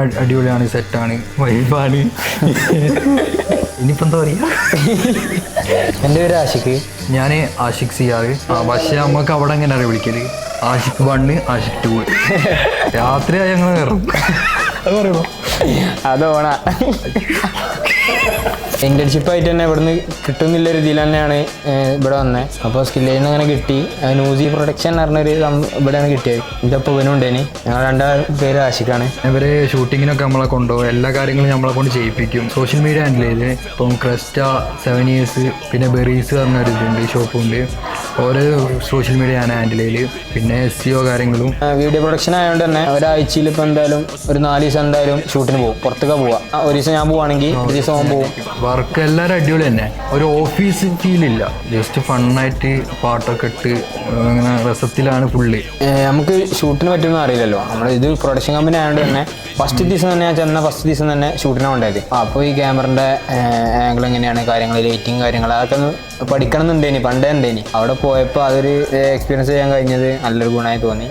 അടിപൊളിയാണ്, സെറ്റാണ്, വൈബാണ്. ഇനിയിപ്പോൾ എന്താ പറയുക? എൻ്റെ പേര് ആഷിഖ്. ഞാൻ ആഷിഖ് സിയാറ്. പക്ഷേ നമുക്ക് അവിടെ എങ്ങനെയാണ് വിളിക്കല്? ആഷിഖ് 1, ആഷിഖ് 2. രാത്രിയായി ഞങ്ങൾ കയറും. അത് പറയണോ? അത് ഓണാ. ഇന്റേൺഷിപ്പായിട്ട് തന്നെ ഇവിടുന്ന് കിട്ടുന്നില്ല രീതിയിൽ തന്നെയാണ് ഇവിടെ വന്നത്. അപ്പോൾ സ്കില്ലിൽ നിന്ന് അങ്ങനെ കിട്ടി. ന്യൂസി പ്രൊഡക്ഷൻ പറഞ്ഞൊരു ഇവിടെയാണ് കിട്ടിയത്. എൻ്റെ ഒപ്പം ഇവനുണ്ടേനി. ഞങ്ങൾ 2 പേര് ആഷിഖാണ്. ഇവര് ഷൂട്ടിങ്ങിനൊക്കെ നമ്മളെ കൊണ്ടുപോകും, എല്ലാ കാര്യങ്ങളും നമ്മളെ കൊണ്ട് ചെയ്യിപ്പിക്കും. സോഷ്യൽ മീഡിയ ഹാൻഡിൽ ചെയ്ത് ഇപ്പം ക്രസ്റ്റ 7 years, പിന്നെ ബെറീസ് പറഞ്ഞൊരു ഇതുണ്ട്, ഷോപ്പുണ്ട്. ഓരോ സോഷ്യൽ മീഡിയ ഞാൻ ഹാൻഡിൽ ചെയ്യല്. പിന്നെ SEO കാര്യങ്ങളും. വീഡിയോ പ്രൊഡക്ഷൻ ആയതുകൊണ്ട് തന്നെ ഒരാഴ്ചയിൽ ഇപ്പോൾ എന്തായാലും ഒരു 4 ദിവസം എന്തായാലും ഷൂട്ടിന് പോകും. പുറത്തൊക്കെ പോവാം. ഒരു ദിവസം ഞാൻ പോവുകയാണെങ്കിൽ ഒരു ദിവസം അവൻ പോകും. വർക്ക് എല്ലാവരും അടിപൊളി തന്നെ. ഒരു ഓഫീസ് ഫീലില്ല, ജസ്റ്റ് ഫണ്ണായിട്ട് പാട്ടൊക്കെ ഇട്ട് അങ്ങനെ രസത്തിലാണ് ഫുള്ളി. നമുക്ക് ഷൂട്ടിന് പറ്റുമെന്ന് അറിയില്ലല്ലോ. നമ്മൾ ഇത് പ്രൊഡക്ഷൻ കമ്പനി ആയതുകൊണ്ട് തന്നെ ഫസ്റ്റ് ദിവസം തന്നെ ഞാൻ ചെന്ന ഫസ്റ്റ് ദിവസം തന്നെ ഷൂട്ടിനാണ് ഉണ്ടായത്. അപ്പോൾ ഈ ക്യാമറൻ്റെ ആംഗിൾ എങ്ങനെയാണ്, കാര്യങ്ങൾ ലൈറ്റിങ് കാര്യങ്ങൾ അതൊക്കെ ഒന്ന് പഠിക്കണം എന്നുണ്ടേനി, പണ്ടേ ഉണ്ടേനി. അവിടെ പോയപ്പോൾ അതൊരു എക്സ്പീരിയൻസ് ചെയ്യാൻ കഴിഞ്ഞത് നല്ലൊരു ഗുണമായി തോന്നി.